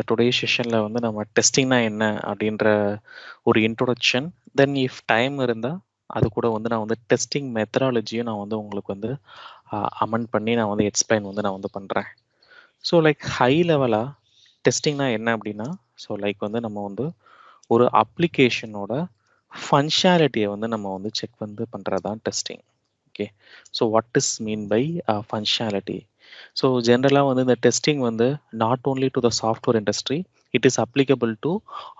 Today செஷன்ல வந்து நம்ம டெஸ்டிங்னா என்ன அப்படின்ற ஒரு இன்ட்ரோடக்ஷன், தென் இஃப் டைம் இருந்தா அது கூட வந்து நான் வந்து டெஸ்டிங் மெத்தடாலஜியும் நான் வந்து உங்களுக்கு வந்து அமெண்ட் பண்ணி நான் வந்து எக்ஸ்பிளைன் வந்து நான் வந்து பண்றேன். ஸோ லைக் ஹை லெவலா டெஸ்டிங்னா என்ன அப்படின்னா, ஸோ லைக் வந்து நம்ம வந்து ஒரு அப்ளிகேஷனோட ஃபங்க்ஷனாலிட்டியை வந்து நம்ம வந்து செக் வந்து பண்றது தான் testing. Okay, so what is mean by functionality? So ஜென்ரலாக வந்து இந்த டெஸ்டிங் வந்து not only to the software industry, it is applicable to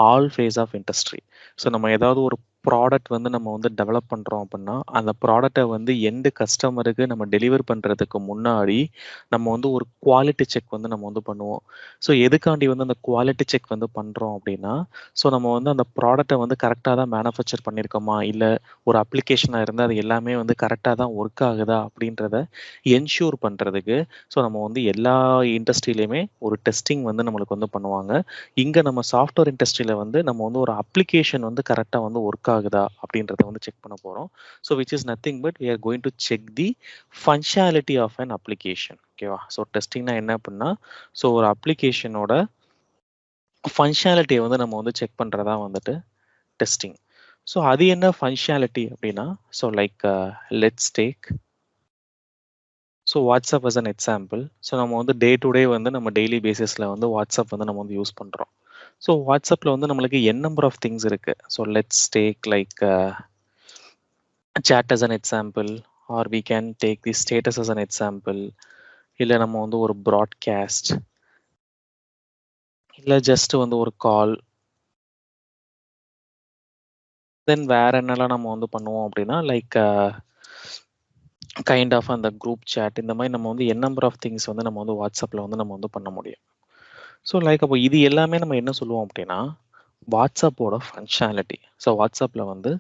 all phase of industry. So நம்ம ஏதாவது ஒரு ப்ராடக்ட் வந்து நம்ம வந்து டெவலப் பண்ணுறோம் அப்படின்னா அந்த ப்ராடக்டை வந்து எந்த கஸ்டமருக்கு நம்ம டெலிவர் பண்ணுறதுக்கு முன்னாடி நம்ம வந்து ஒரு குவாலிட்டி செக் வந்து நம்ம வந்து பண்ணுவோம். ஸோ எதுக்காண்டி வந்து அந்த குவாலிட்டி செக் வந்து பண்ணுறோம் அப்படின்னா, ஸோ நம்ம வந்து அந்த ப்ராடக்டை வந்து கரெக்டாக தான் மேனுஃபேக்சர் பண்ணியிருக்கோமா, இல்லை ஒரு அப்ளிகேஷனாக இருந்தால் அது எல்லாமே வந்து கரெக்டாக தான் ஒர்க் ஆகுதா அப்படின்றத என்ஷூர் பண்ணுறதுக்கு ஸோ நம்ம வந்து எல்லா இண்டஸ்ட்ரியிலையுமே ஒரு டெஸ்டிங் வந்து நம்மளுக்கு வந்து பண்ணுவாங்க. இங்கே நம்ம சாஃப்ட்வேர் இண்டஸ்ட்ரியில் வந்து நம்ம வந்து ஒரு அப்ளிகேஷன் வந்து கரெக்டாக வந்து ஒர்க் ஆகுதா அப்படின்றத வந்து செக் பண்ண போகிறோம். So which is nothing but we are going to check the functionality of an application. ஓகேவா? ஸோ டெஸ்டிங்னா என்ன அப்படின்னா, ஸோ ஒரு அப்ளிகேஷனோட ஃபங்க்ஷனாலிட்டியை வந்து நம்ம வந்து செக் பண்ணுறதா வந்துட்டு டெஸ்டிங். ஸோ அது என்ன ஃபங்க்ஷனாலிட்டி அப்படின்னா, so like let's take so WhatsApp as an example. So நம்ம வந்து டே டு டே வந்து நம்ம டெய்லி பேசிஸில் வந்து வாட்ஸ்அப் வந்து நம்ம வந்து யூஸ் பண்ணுறோம். ஸோ வாட்ஸ்அப்பில் வந்து நம்மளுக்கு n நம்பர் ஆஃப் திங்ஸ் இருக்குது. So let's take like chat as an example, or we can take the status as an example, இல்லை நம்ம வந்து ஒரு ப்ராட்காஸ்ட், இல்லை ஜஸ்ட் வந்து ஒரு கால், தென் வேற என்னெல்லாம் நம்ம வந்து பண்ணுவோம் அப்படின்னா லைக் கைண்ட் ஆஃப் அந்த குரூப் சேட், இந்த மாதிரி நம்ம வந்து n நம்பர் ஆஃப் திங்ஸ் வந்து நம்ம வந்து வாட்ஸ்அப்பில் வந்து நம்ம வந்து பண்ண முடியும். ஸோ லைக் அப்போ இது எல்லாமே நம்ம என்ன சொல்லுவோம் அப்படின்னா வாட்ஸ்அப்போட ஃபங்க்ஷனாலிட்டி. ஸோ வாட்ஸ்அப்பில் வந்து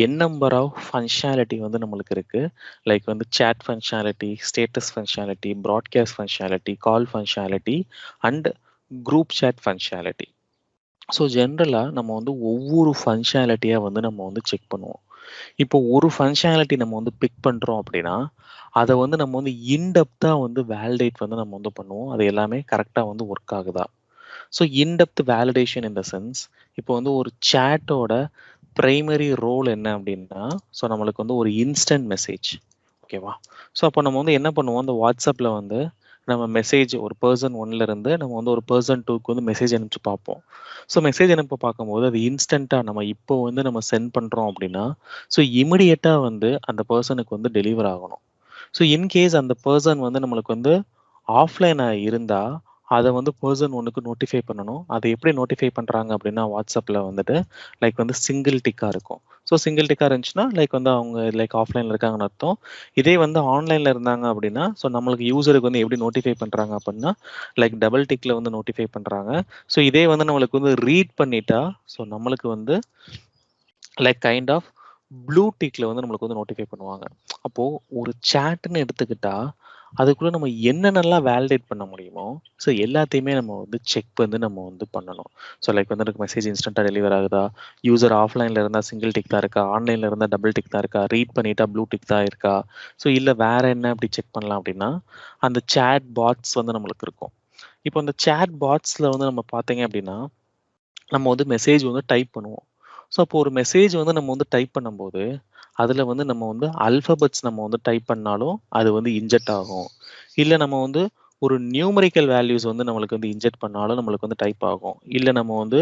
n நம்பர் ஆஃப் ஃபங்க்ஷனாலிட்டி வந்து நம்மளுக்கு இருக்குது. லைக் வந்து chat functionality, status functionality, broadcast functionality, call functionality and group chat functionality. So ஜென்ரலாக நம்ம வந்து ஒவ்வொரு ஃபங்க்ஷனாலிட்டியாக வந்து நம்ம வந்து செக் பண்ணுவோம். இப்போ ஒரு ஃபங்க்ஷனாலிட்டி நம்ம வந்து பிக் பண்ணுறோம் அப்படின்னா அதை வந்து நம்ம வந்து இன்டெப்த்தாக வந்து வேலிடேட் வந்து நம்ம வந்து பண்ணுவோம். அது எல்லாமே கரெக்டாக வந்து ஒர்க் ஆகுதா. So in-depth validation in the sense, இப்போ வந்து ஒரு சேட்டோட ப்ரைமரி ரோல் என்ன அப்படின்னா, ஸோ நம்மளுக்கு வந்து ஒரு இன்ஸ்டன்ட் மெசேஜ். ஓகேவா? ஸோ அப்போ நம்ம வந்து என்ன பண்ணுவோம், அந்த வாட்ஸ்அப்பில் வந்து நம்ம மெசேஜ் ஒரு பர்சன் ஒன்லேருந்து நம்ம வந்து ஒரு பர்சன் டூக்கு வந்து மெசேஜ் அனுப்பிச்சு பார்ப்போம். ஸோ மெசேஜ் அனுப்ப பார்க்கும்போது அது இன்ஸ்டண்ட்டாக நம்ம இப்போ வந்து நம்ம சென்ட் பண்ணுறோம் அப்படின்னா ஸோ இமிடியேட்டாக வந்து அந்த பர்சனுக்கு வந்து டெலிவர் ஆகணும். ஸோ இன்கேஸ் அந்த பர்சன் வந்து நம்மளுக்கு வந்து ஆஃப்லைனாக இருந்தால் அதை வந்து பர்சன் ஒன்றுக்கு நோட்டிஃபை பண்ணணும். அதை எப்படி நோட்டிஃபை பண்ணுறாங்க அப்படின்னா வாட்ஸ்அப்பில் வந்துட்டு லைக் வந்து சிங்கிள் டிக்காக இருக்கும். ஸோ சிங்கிள் டிக்காக இருந்துச்சுன்னா லைக் வந்து அவங்க லைக் ஆஃப்லைனில் இருக்காங்கன்னு அர்த்தம். இதே வந்து ஆன்லைனில் இருந்தாங்க அப்படின்னா ஸோ நம்மளுக்கு யூசருக்கு வந்து எப்படி நோட்டிஃபை பண்ணுறாங்க அப்படின்னா லைக் டபுள் டிக்கில் வந்து நோட்டிஃபை பண்ணுறாங்க. ஸோ இதே வந்து நம்மளுக்கு வந்து ரீட் பண்ணிட்டா ஸோ நம்மளுக்கு வந்து லைக் கைண்ட் ஆஃப் ப்ளூ டிக்ல வந்து நம்மளுக்கு வந்து நோட்டிஃபை பண்ணுவாங்க. அப்போது ஒரு சேட்டுன்னு எடுத்துக்கிட்டா அதுக்குள்ளே நம்ம என்னென்னலாம் வேலிடேட் பண்ண முடியுமோ ஸோ எல்லாத்தையுமே நம்ம வந்து செக் வந்து நம்ம வந்து பண்ணணும். ஸோ லைக் வந்து எனக்கு மெசேஜ் இன்ஸ்டண்ட்டாக டெலிவர் ஆகுதா, யூசர் ஆஃப்லைனில் இருந்தால் சிங்கிள் டிக் தான் இருக்கா, ஆன்லைனில் இருந்தால் டபுள் டிக் தான் இருக்கா, ரீட் பண்ணிட்டா ப்ளூ டிக் தான் இருக்கா, ஸோ இல்லை வேறு என்ன அப்படி செக் பண்ணலாம் அப்படின்னா அந்த சேட் பாட்ஸ் வந்து நம்மளுக்கு இருக்கும். இப்போ அந்த சேட் பாட்ஸில் வந்து நம்ம பார்த்தீங்க அப்படின்னா நம்ம வந்து மெசேஜ் வந்து டைப் பண்ணுவோம். ஸோ அப்போ ஒரு மெசேஜ் வந்து நம்ம வந்து டைப் பண்ணும்போது அதில் வந்து நம்ம வந்து அல்ஃபபெட்ஸ் நம்ம வந்து டைப் பண்ணாலும் அது வந்து இன்ஜெக்ட் ஆகும். இல்லை நம்ம வந்து ஒரு நியூமரிக்கல் வேல்யூஸ் வந்து நம்மளுக்கு வந்து இன்ஜெக்ட் பண்ணாலும் நம்மளுக்கு வந்து டைப் ஆகும். இல்லை நம்ம வந்து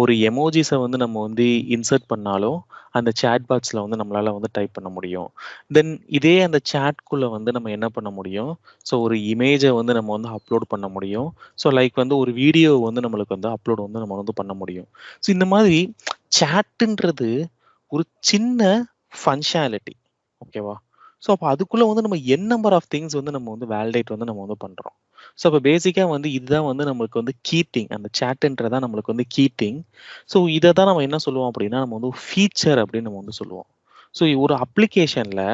ஒரு எமோஜிஸை வந்து நம்ம வந்து இன்சர்ட் பண்ணாலும் அந்த சேட் பாக்ஸில் வந்து நம்மளால் வந்து டைப் பண்ண முடியும். தென் இதே அந்த சேட்குள்ளே வந்து நம்ம என்ன பண்ண முடியும், ஸோ ஒரு இமேஜை வந்து நம்ம வந்து அப்லோட் பண்ண முடியும். ஸோ லைக் வந்து ஒரு வீடியோ வந்து நம்மளுக்கு வந்து அப்லோட் வந்து நம்ம வந்து பண்ண முடியும். ஸோ இந்த மாதிரி சேட்டுன்றது ஒரு சின்ன ஃபங்க்ஷனாலிட்டி. ஓகேவா? ஸோ அப்போ அதுக்குள்ளே வந்து நம்ம n நம்பர் ஆஃப் திங்ஸ் வந்து நம்ம வந்து வேலிடேட் வந்து நம்ம வந்து பண்ணுறோம். ஸோ அப்போ பேசிக்காக வந்து இதுதான் வந்து நம்மளுக்கு வந்து கீட்டிங், அந்த சேட்டுன்றதா நம்மளுக்கு வந்து கீட்டிங். ஸோ இதை தான் நம்ம என்ன சொல்லுவோம் அப்படின்னா நம்ம வந்து ஃபீச்சர் அப்படின்னு நம்ம வந்து சொல்லுவோம். ஸோ ஒரு அப்ளிகேஷனில்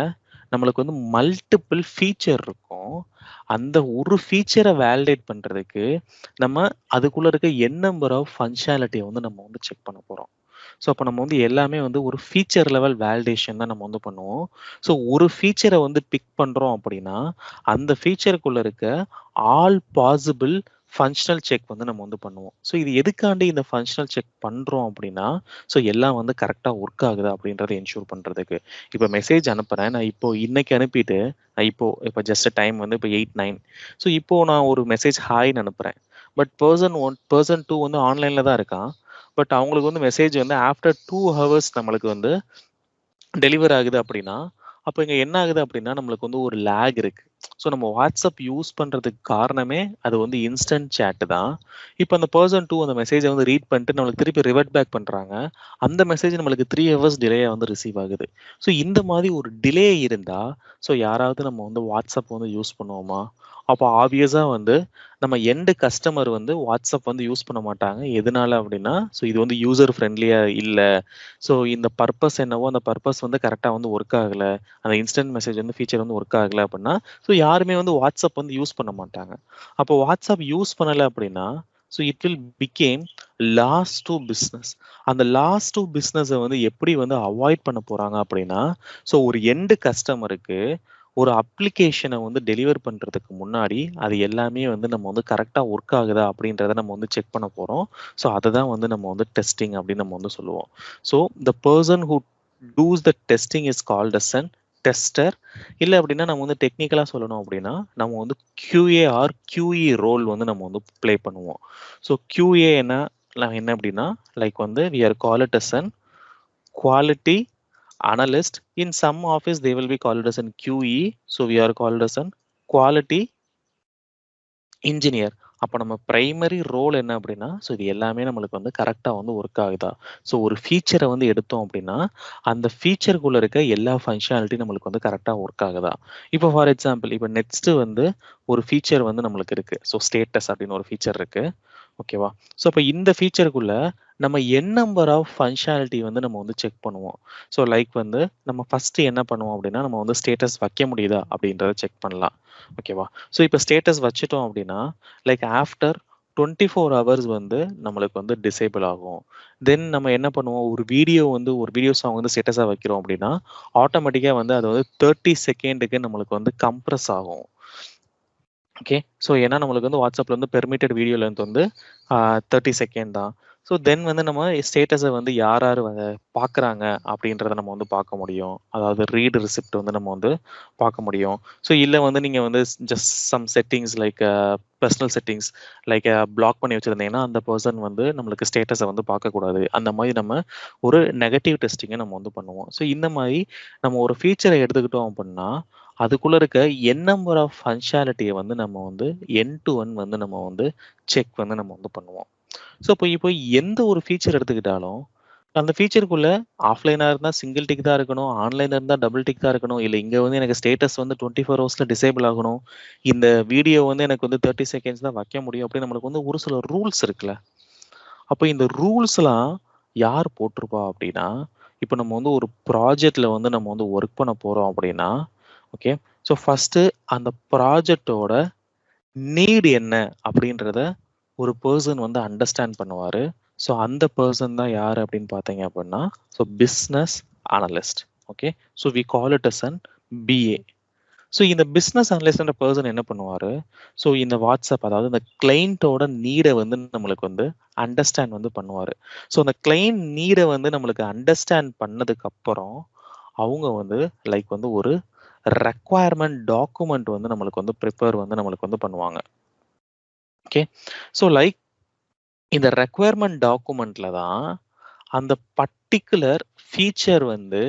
நம்மளுக்கு வந்து மல்டிபிள் ஃபீச்சர் இருக்கும். அந்த ஒரு ஃபீச்சரை வேலிடேட் பண்ணுறதுக்கு நம்ம அதுக்குள்ளே இருக்க n நம்பர் ஆஃப் ஃபங்க்ஷனாலிட்டியை வந்து நம்ம வந்து செக் பண்ண போகிறோம். ஸோ அப்போ நம்ம வந்து எல்லாமே வந்து ஒரு ஃபீச்சர் லெவல் வேலிடேஷன் தான் நம்ம வந்து பண்ணுவோம். ஸோ ஒரு ஃபீச்சரை வந்து பிக் பண்ணுறோம் அப்படின்னா அந்த ஃபீச்சருக்குள்ள இருக்க ஆல் பாசிபிள் ஃபங்க்ஷனல் செக் வந்து நம்ம வந்து பண்ணுவோம். ஸோ இது எதுக்காண்டி இந்த ஃபங்க்ஷனல் செக் பண்ணுறோம் அப்படின்னா ஸோ எல்லாம் வந்து கரெக்டாக ஒர்க் ஆகுதா அப்படின்றத என்ஷூர் பண்ணுறதுக்கு. இப்போ மெசேஜ் அனுப்புகிறேன், நான் இப்போ இன்னைக்கு அனுப்பிட்டு நான் இப்போ ஜஸ்ட் டைம் வந்து இப்போ 8:09. ஸோ இப்போ நான் ஒரு மெசேஜ் ஹாய்னு அனுப்புகிறேன். பட் பர்சன் 2 வந்து ஆன்லைனில் தான் இருக்கான். பட் அவங்களுக்கு வந்து மெசேஜ் வந்து ஆஃப்டர் 2 ஹவர்ஸ் நம்மளுக்கு வந்து டெலிவர் ஆகுது அப்படின்னா அப்போ இங்கே என்ன ஆகுது அப்படின்னா நம்மளுக்கு வந்து ஒரு லேக் இருக்கு. ஸோ நம்ம வாட்ஸ்அப் யூஸ் பண்ணுறதுக்கு காரணமே அது வந்து இன்ஸ்டன்ட் சேட்டு தான். இப்போ அந்த பர்சன் 2 அந்த மெசேஜை வந்து ரீட் பண்ணிட்டு நம்மளுக்கு திருப்பி ரிவர்ட் பேக் பண்ணுறாங்க. அந்த மெசேஜ் நம்மளுக்கு 3 ஹவர்ஸ் டிலே வந்து ரிசீவ் ஆகுது. ஸோ இந்த மாதிரி ஒரு டிலே இருந்தால் ஸோ யாராவது நம்ம வந்து வாட்ஸ்அப் வந்து யூஸ் பண்ணுவோமா? அப்போ ஆப்வியஸாக வந்து நம்ம எண்டு கஸ்டமர் வந்து வாட்ஸ்அப் வந்து யூஸ் பண்ண மாட்டாங்க. எதனால அப்படின்னா ஸோ இது வந்து யூசர் ஃப்ரெண்ட்லியாக இல்லை. ஸோ இந்த பர்பஸ் என்னவோ அந்த பர்பஸ் வந்து கரெக்டாக வந்து ஒர்க் ஆகலை. அந்த இன்ஸ்டன்ட் மெசேஜ் வந்து ஃபீச்சர் வந்து ஒர்க் ஆகலை அப்படின்னா ஸோ யாருமே வந்து வாட்ஸ்அப் வந்து யூஸ் பண்ண மாட்டாங்க. அப்போ வாட்ஸ்அப் யூஸ் பண்ணலை அப்படின்னா so it will become loss to business. அந்த லாஸ் டு பிஸ்னஸை வந்து எப்படி வந்து அவாய்ட் பண்ண போகிறாங்க அப்படின்னா ஸோ ஒரு எண்டு கஸ்டமருக்கு ஒரு அப்ளிகேஷனை வந்து டெலிவர் பண்ணுறதுக்கு முன்னாடி அது எல்லாமே வந்து நம்ம வந்து கரெக்டாக ஒர்க் ஆகுதா அப்படின்றத நம்ம வந்து செக் பண்ண போகிறோம். ஸோ அதை தான் வந்து நம்ம வந்து டெஸ்டிங் அப்படின்னு நம்ம வந்து சொல்லுவோம். So the person who does the testing is called as an tester. இல்லை அப்படின்னா நம்ம வந்து டெக்னிக்கலாக சொல்லணும் அப்படின்னா நம்ம வந்து QA ஆர் QE ரோல் வந்து நம்ம வந்து ப்ளே பண்ணுவோம். ஸோ QA என்ன அப்படின்னா லைக் வந்து we are call it as an quality analyst. In some office they will be called as an QE. So we are called as an quality engineer. அப்போ நம்ம primary role என்ன அப்படின்னா so இது எல்லாமே நம்மளுக்கு வந்து கரெக்டாக வந்து ஒர்க் ஆகுதா. ஸோ ஒரு ஃபீச்சரை வந்து எடுத்தோம் அப்படின்னா அந்த ஃபீச்சருக்குள்ளே இருக்க எல்லா ஃபங்க்ஷனாலிட்டி நம்மளுக்கு வந்து கரெக்டாக ஒர்க் ஆகுதா. இப்போ ஃபார் எக்ஸாம்பிள் இப்போ நெக்ஸ்ட்டு வந்து ஒரு ஃபீச்சர் வந்து நம்மளுக்கு இருக்குது. ஸோ ஸ்டேட்டஸ் அப்படின்னு ஒரு ஃபீச்சர் இருக்குது. ஓகேவா. ஸோ இப்போ இந்த ஃபீச்சருக்குள்ள நம்ம என் நம்பர் ஆஃப் ஃபங்க்ஷனாலிட்டி வந்து நம்ம வந்து செக் பண்ணுவோம். ஸோ லைக் வந்து நம்ம ஃபஸ்ட்டு என்ன பண்ணுவோம் அப்படின்னா நம்ம வந்து ஸ்டேட்டஸ் வைக்க முடியுதா அப்படின்றத செக் பண்ணலாம். ஓகேவா. ஸோ இப்போ ஸ்டேட்டஸ் வச்சுட்டோம் அப்படின்னா லைக் ஆஃப்டர் 24 ஹவர்ஸ் வந்து நம்மளுக்கு வந்து டிசேபிள் ஆகும். தென் நம்ம என்ன பண்ணுவோம் ஒரு வீடியோ சாங் வந்து ஸ்டேட்டஸாக வைக்கிறோம் அப்படின்னா ஆட்டோமேட்டிக்காக வந்து அது வந்து 30 செகண்டுக்கு நம்மளுக்கு வந்து கம்ப்ரஸ் ஆகும். ஓகே. ஸோ ஏன்னா நம்மளுக்கு வந்து வாட்ஸ்அப்பில் வந்து பெர்மிட்டட் வீடியோ லென்த் வந்து 30 செகண்ட் தான். ஸோ தென் வந்து நம்ம ஸ்டேட்டஸை வந்து யார் யார் பார்க்குறாங்க அப்படின்றத நம்ம வந்து பார்க்க முடியும். அதாவது ரீட் ரிசிப்ட் வந்து நம்ம வந்து பார்க்க முடியும். ஸோ இல்லை வந்து நீங்கள் வந்து just some settings like personal settings like block பண்ணி வச்சுருந்தீங்கன்னா அந்த பர்சன் வந்து நம்மளுக்கு ஸ்டேட்டஸை வந்து பார்க்கக்கூடாது. அந்த மாதிரி நம்ம ஒரு நெகட்டிவ் டெஸ்டிங்கை நம்ம வந்து பண்ணுவோம். ஸோ இந்த மாதிரி நம்ம ஒரு ஃபீச்சரை எடுத்துக்கிட்டோம் அப்படின்னா அதுக்குள்ள இருக்க என் நம்பர் ஆஃப் ஃபங்க்ஷனாலிட்டியை வந்து நம்ம வந்து என் டு ஒன் வந்து நம்ம வந்து செக் வந்து நம்ம வந்து பண்ணுவோம். ஸோ இப்போ எந்த ஒரு ஃபீச்சர் எடுத்துக்கிட்டாலும் அந்த ஃபீச்சருக்குள்ள ஆஃப்லைனாக இருந்தால் சிங்கிள் டிக் தான் இருக்கணும், ஆன்லைனாக இருந்தால் டபுள் டிக் தான் இருக்கணும், இல்லை இங்கே வந்து எனக்கு ஸ்டேட்டஸ் வந்து 24 ஹவர்ஸில் டிசேபிள் ஆகணும், இந்த வீடியோ வந்து எனக்கு வந்து 30 செகண்ட்ஸ் தான் வைக்க முடியும் அப்படின்னு நம்மளுக்கு வந்து ஒரு சில ரூல்ஸ் இருக்குல்ல. அப்போ இந்த ரூல்ஸ்லாம் யார் போட்டிருப்பா அப்படின்னா இப்போ நம்ம வந்து ஒரு ப்ராஜெக்டில் வந்து நம்ம வந்து ஒர்க் பண்ண போகிறோம் அப்படின்னா ஓகே. ஸோ ஃபஸ்ட்டு அந்த ப்ராஜெக்டோட நீடு என்ன அப்படின்றத ஒரு பர்சன் வந்து அண்டர்ஸ்டாண்ட் பண்ணுவார். ஸோ அந்த பர்சன் தான் யார் அப்படின்னு பார்த்தீங்க அப்படின்னா so business analyst. Okay. So we call it as an BA. So இந்த பிஸ்னஸ் அனலிஸ்ட்ன்ற பர்சன் என்ன பண்ணுவார் ஸோ இந்த வாட்ஸ்அப் அதாவது இந்த கிளைண்ட்டோட நீடை வந்து நம்மளுக்கு வந்து அண்டர்ஸ்டாண்ட் வந்து பண்ணுவார். ஸோ அந்த கிளைண்ட் நீடை வந்து நம்மளுக்கு அண்டர்ஸ்டாண்ட் பண்ணதுக்கு அப்புறம் அவங்க வந்து லைக் வந்து ஒரு ரெக்வயர்மெண்ட் டாக்குமெண்ட் வந்து நம்மளுக்கு வந்து ப்ரிப்பேர் வந்து நம்மளுக்கு வந்து பண்ணுவாங்க. ஓகே. ஸோ லைக் இந்த ரெக்வயர்மெண்ட் டாக்குமெண்ட்ல தான் அந்த பர்டிகுலர் ஃபீச்சர் வந்து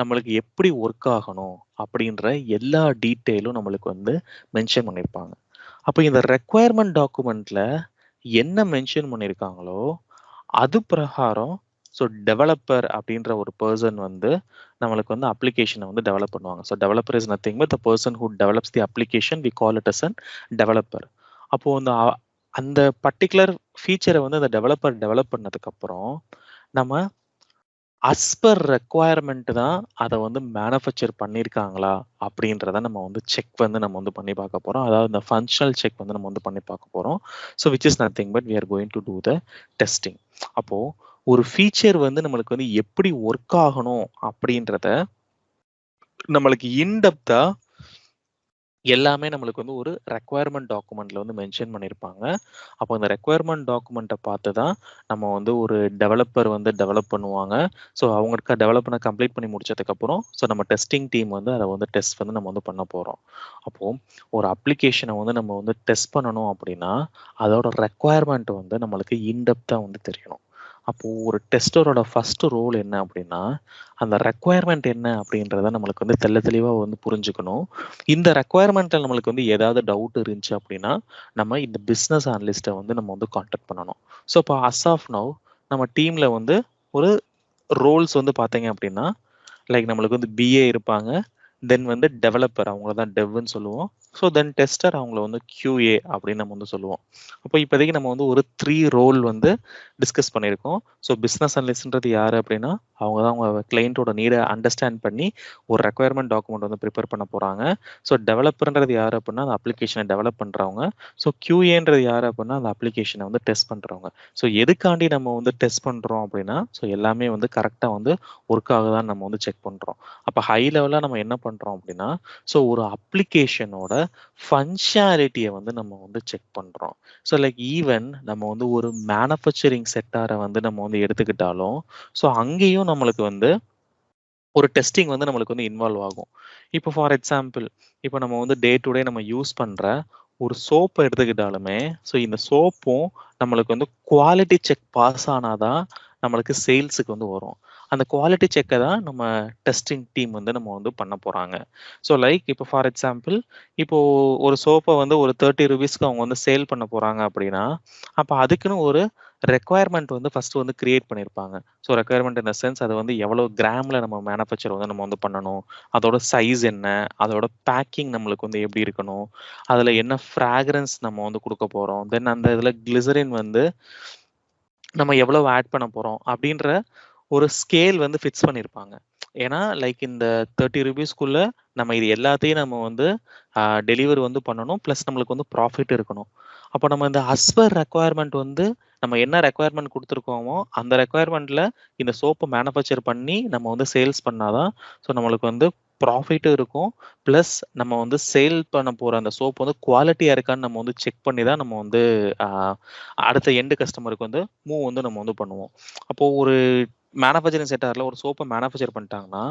நம்மளுக்கு எப்படி ஒர்க் ஆகணும் அப்படின்ற எல்லா டீட்டெயிலும் நம்மளுக்கு வந்து மென்ஷன் பண்ணியிருப்பாங்க. அப்போ இந்த ரெக்வயர்மெண்ட் டாக்குமெண்ட்ல என்ன மென்ஷன் பண்ணியிருக்காங்களோ அது பிரகாரம் ஸோ டெவலப்பர் அப்படின்ற ஒரு பர்சன் வந்து நம்மளுக்கு வந்து அப்ளிகேஷனை வந்து டெவலப் பண்ணுவாங்க. So developer is nothing but the person who develops the application we call it as an developer. அப்போ அந்த பர்டிகுலர் ஃபீச்சரை வந்து அந்த டெவலப்பர் டெவலப் பண்ணதுக்கப்புறம் நம்ம அஸ் பர் ரெக்வயர்மெண்ட் தான் அதை வந்து மேனுஃபேக்சர் பண்ணியிருக்காங்களா அப்படின்றத நம்ம வந்து செக் வந்து நம்ம வந்து பண்ணி பார்க்க போகிறோம். அதாவது இந்த ஃபங்க்ஷனல் செக் வந்து நம்ம வந்து பண்ணி பார்க்க போகிறோம். So which is nothing but we are going to do the testing. அப்போது ஒரு ஃபீச்சர் வந்து நம்மளுக்கு வந்து எப்படி ஒர்க் ஆகணும் அப்படின்றத நம்மளுக்கு இன்டெப்தா எல்லாமே நம்மளுக்கு வந்து ஒரு ரெக்வயர்மெண்ட் டாக்குமெண்ட்ல வந்து மென்ஷன் பண்ணியிருப்பாங்க. அப்போ அந்த ரெக்வயர்மெண்ட் டாக்குமெண்ட்டை பார்த்து தான் நம்ம வந்து ஒரு டெவலப்பர் வந்து டெவலப் பண்ணுவாங்க. ஸோ அவங்களுக்கு டெவலப்மெண்ட் கம்ப்ளீட் பண்ணி முடிச்சதுக்கப்புறம் ஸோ நம்ம டெஸ்டிங் டீம் வந்து அதை வந்து டெஸ்ட் வந்து நம்ம வந்து பண்ண போகிறோம். அப்போது ஒரு அப்ளிகேஷனை வந்து நம்ம வந்து டெஸ்ட் பண்ணணும் அப்படின்னா அதோட ரெக்வயர்மெண்ட் வந்து நம்மளுக்கு இன்டெப்த்தாக வந்து தெரியணும். அப்போது ஒரு டெஸ்டரோட ஃபர்ஸ்ட் ரோல் என்ன அப்படின்னா அந்த ரெக்வயர்மெண்ட் என்ன அப்படின்றத நம்மளுக்கு வந்து தெளிவாக வந்து புரிஞ்சுக்கணும். இந்த ரெக்வயர்மெண்ட்டில் நம்மளுக்கு வந்து ஏதாவது டவுட் இருந்துச்சு அப்படின்னா நம்ம இந்த பிஸ்னஸ் அனலிஸ்ட்டை வந்து நம்ம வந்து காண்டாக்ட் பண்ணணும். ஸோ இப்போ அஸ் ஆஃப் நவ் நம்ம டீமில் வந்து ஒரு ரோல்ஸ் வந்து பார்த்தீங்க அப்படின்னா லைக் நம்மளுக்கு வந்து பிஏ இருப்பாங்க, தென் வந்து டெவலப்பர் அவங்கள தான் டெவ்னு சொல்லுவோம். ஸோ தென் டெஸ்டர் அவங்கள வந்து QA அப்படின்னு நம்ம வந்து சொல்லுவோம். அப்போ இப்போதைக்கு நம்ம வந்து ஒரு 3 ரோல் வந்து டிஸ்கஸ் பண்ணியிருக்கோம். ஸோ பிஸ்னஸ் அனலிஸ்ட்ன்றது யார் அப்படின்னா அவங்க தான் அவங்க கிளைண்ட்டோட நீடை அண்டர்ஸ்டாண்ட் பண்ணி ஒரு ரெக்வயர்மெண்ட் டாக்குமெண்ட் வந்து ப்ரிப்பேர் பண்ண போகிறாங்க. ஸோ டெவலப்பர்ன்றது யார் அப்படின்னா அந்த அப்ளிகேஷனை டெவலப் பண்ணுறவங்க. ஸோ QAன்றது யார் அப்படின்னா அந்த அப்ளிகேஷனை வந்து டெஸ்ட் பண்ணுறவங்க. ஸோ எதுக்காண்டி நம்ம வந்து டெஸ்ட் பண்ணுறோம் அப்படின்னா ஸோ எல்லாமே வந்து கரெக்டாக வந்து ஒர்க் ஆகுதான்னு நம்ம வந்து செக் பண்ணுறோம். அப்போ ஹை லெவலாக நம்ம என்ன பண்ணுறோம் அப்படின்னா ஸோ ஒரு அப்ளிகேஷனோட ஃபங்க்ஷனாலிட்டியை வந்து நம்ம வந்து செக் பண்ணுறோம். ஸோ லைக் ஈவன் நம்ம வந்து ஒரு மேனுஃபேக்சரிங் செக்டாரை வந்து நம்ம வந்து எடுத்துக்கிட்டாலும் ஸோ அங்கேயும் நம்மளுக்கு வந்து ஒரு டெஸ்டிங் வந்து நம்மளுக்கு வந்து இன்வால்வ் ஆகும். இப்போ ஃபார் எக்ஸாம்பிள் இப்போ நம்ம வந்து டே டு டே நம்ம யூஸ் பண்ணுற ஒரு சோப்பை எடுத்துக்கிட்டாலுமே ஸோ இந்த சோப்பும் நம்மளுக்கு வந்து குவாலிட்டி செக் பாஸ் ஆனாதான் நம்மளுக்கு சேல்ஸுக்கு வந்து வரும். அந்த குவாலிட்டி செக்கை தான் நம்ம டெஸ்டிங் டீம் வந்து நம்ம வந்து பண்ண போகிறாங்க. ஸோ லைக் இப்போ ஃபார் எக்ஸாம்பிள் இப்போ ஒரு சோப்பை வந்து ஒரு 30 ரூபீஸ்க்கு அவங்க வந்து சேல் பண்ண போகிறாங்க அப்படின்னா அப்போ அதுக்குன்னு ஒரு ரெக்வயர்மெண்ட் வந்து ஃபர்ஸ்ட் வந்து கிரியேட் பண்ணியிருப்பாங்க. So requirement in the sense அது வந்து எவ்வளோ கிராமில் நம்ம மேனுஃபேக்சர் வந்து நம்ம வந்து பண்ணணும், அதோட சைஸ் என்ன, அதோட பேக்கிங் நம்மளுக்கு வந்து எப்படி இருக்கணும், அதில் என்ன ஃப்ராக்ரன்ஸ் நம்ம வந்து கொடுக்க போகிறோம், தென் அந்த இதில் கிளிசரின் வந்து நம்ம எவ்வளோ ஆட் பண்ண போகிறோம் அப்படின்ற ஒரு ஸ்கேல் வந்து ஃபிக்ஸ் பண்ணியிருப்பாங்க. ஏன்னா லைக் இந்த 30 ரூபீஸ்க்குள்ள நம்ம இது எல்லாத்தையும் நம்ம வந்து டெலிவரி வந்து பண்ணணும், ப்ளஸ் நம்மளுக்கு வந்து ப்ராஃபிட் இருக்கணும். அப்போ நம்ம இந்த அஸ்பர் ரெக்வயர்மெண்ட் வந்து நம்ம என்ன ரெக்வயர்மெண்ட் கொடுத்துருக்கோமோ அந்த ரெக்வயர்மெண்ட்டில் இந்த சோப்பை மேனுஃபேக்சர் பண்ணி நம்ம வந்து சேல்ஸ் பண்ணாதான் ஸோ நம்மளுக்கு வந்து ப்ராஃபிட்டும் இருக்கும், ப்ளஸ் நம்ம வந்து சேல் பண்ண போகிற அந்த சோப் வந்து குவாலிட்டியாக இருக்கான்னு நம்ம வந்து செக் பண்ணி தான் நம்ம வந்து அடுத்த எண்டு கஸ்டமருக்கு வந்து மூவ் வந்து நம்ம வந்து பண்ணுவோம். அப்போது ஒரு மேனுஃபேக்சரிங் செக்டாரில் ஒரு சோப்பை மேனுஃபேக்சர் பண்ணிட்டாங்கன்னா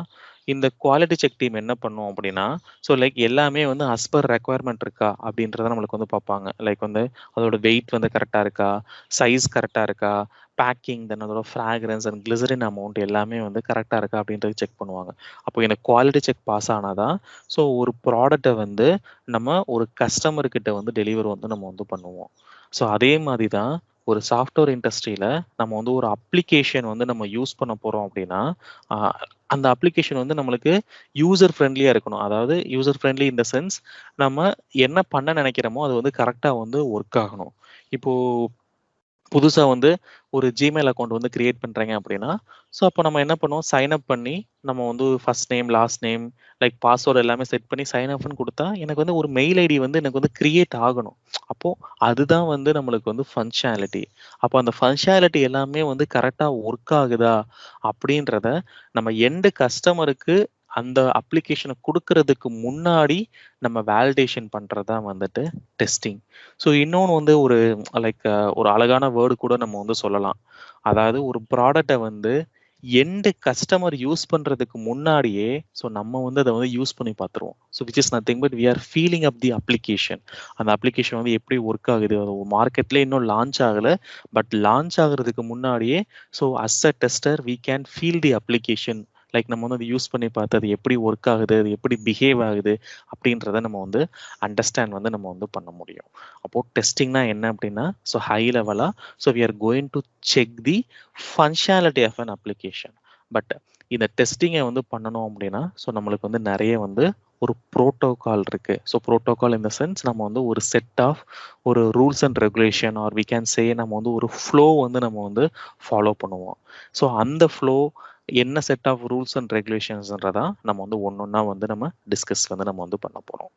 இந்த குவாலிட்டி செக் டீம் என்ன பண்ணும் அப்படின்னா ஸோ லைக் எல்லாமே வந்து அஸ்பர் ரெக்வயர்மெண்ட் இருக்கா அப்படின்றத நம்மளுக்கு வந்து பார்ப்பாங்க. லைக் வந்து அதோட வெயிட் வந்து கரெக்டாக இருக்கா, சைஸ் கரெக்டாக இருக்கா, பேக்கிங், தென் அதோட ஃப்ராக்ரன்ஸ் அண்ட் கிளிசரின் அமௌண்ட் எல்லாமே வந்து கரெக்டாக இருக்கா அப்படின்றது செக் பண்ணுவாங்க. அப்போ இந்த குவாலிட்டி செக் பாஸ் ஆனாதான் ஸோ ஒரு ப்ராடக்டை வந்து நம்ம ஒரு கஸ்டமர்கிட்ட வந்து டெலிவரி வந்து நம்ம வந்து பண்ணுவோம். ஸோ அதே மாதிரி தான் ஒரு சாஃப்ட்வேர் இண்டஸ்ட்ரியில் நம்ம வந்து ஒரு அப்ளிகேஷன் வந்து நம்ம யூஸ் பண்ண போகிறோம் அப்படின்னா அந்த அப்ளிகேஷன் வந்து நம்மளுக்கு யூசர் ஃப்ரெண்ட்லியாக இருக்கணும். அதாவது user friendly in the sense நம்ம என்ன பண்ண நினைக்கிறோமோ அது வந்து கரெக்டாக வந்து ஒர்க் ஆகணும். இப்போது புதுசாக வந்து ஒரு ஜிமெயில் அக்கௌண்ட் வந்து கிரியேட் பண்ணுறீங்க அப்படின்னா ஸோ அப்போ நம்ம என்ன பண்ணுவோம், சைன் அப் பண்ணி நம்ம வந்து first name last name like password எல்லாமே செட் பண்ணி சைன் அப்னு கொடுத்தா எனக்கு வந்து ஒரு மெயில் ஐடி வந்து எனக்கு வந்து கிரியேட் ஆகணும். அப்போது அதுதான் வந்து நம்மளுக்கு வந்து ஃபங்க்ஷனாலிட்டி. அப்போ அந்த ஃபங்க்ஷனாலிட்டி எல்லாமே வந்து கரெக்டாக ஒர்க் ஆகுதா அப்படின்றத நம்ம எண்டு கஸ்டமருக்கு அந்த அப்ளிகேஷனை கொடுக்கறதுக்கு முன்னாடி நம்ம வேலிடேஷன் பண்ணுறது தான் வந்துட்டு டெஸ்டிங். ஸோ இன்னொன்று வந்து ஒரு லைக் ஒரு அழகான வேர்டு கூட நம்ம வந்து சொல்லலாம். அதாவது ஒரு ப்ராடக்டை வந்து எண்டு கஸ்டமர் யூஸ் பண்ணுறதுக்கு முன்னாடியே ஸோ நம்ம வந்து அதை வந்து யூஸ் பண்ணி பார்த்துருவோம். So which is nothing but we are feeling up the application. அந்த அப்ளிகேஷன் வந்து எப்படி ஒர்க் ஆகுது, அது மார்க்கெட்லேயே இன்னும் லான்ச் ஆகலை, பட் லான்ச் ஆகுறதுக்கு முன்னாடியே so as a tester we can feel the application. Like நம்ம வந்து அதை யூஸ் பண்ணி பார்த்து அது எப்படி ஒர்க் ஆகுது, அது எப்படி பிஹேவ் ஆகுது அப்படின்றத நம்ம வந்து அண்டர்ஸ்டாண்ட் வந்து நம்ம வந்து பண்ண முடியும். அப்போது டெஸ்டிங்னா என்ன அப்படின்னா ஸோ ஹை லெவலாக so we are going to check the functionality of an application. But இந்த டெஸ்டிங்கை வந்து பண்ணணும் அப்படின்னா ஸோ நம்மளுக்கு வந்து நிறைய வந்து ஒரு ப்ரோட்டோகால் இருக்குது. So protocol in the sense நம்ம வந்து ஒரு செட் ஆஃப் ஒரு rules and regulation or we can say நம்ம வந்து ஒரு ஃப்ளோ வந்து நம்ம வந்து ஃபாலோ பண்ணுவோம். ஸோ அந்த ஃப்ளோ என்ன செட் ஆஃப் ரூல்ஸ் அண்ட் ரெகுலேஷன்ஸ்ன்றதான் நம்ம வந்து ஒன்று ஒன்றா வந்து நம்ம டிஸ்கஸ் வந்து நம்ம வந்து பண்ண போகிறோம்.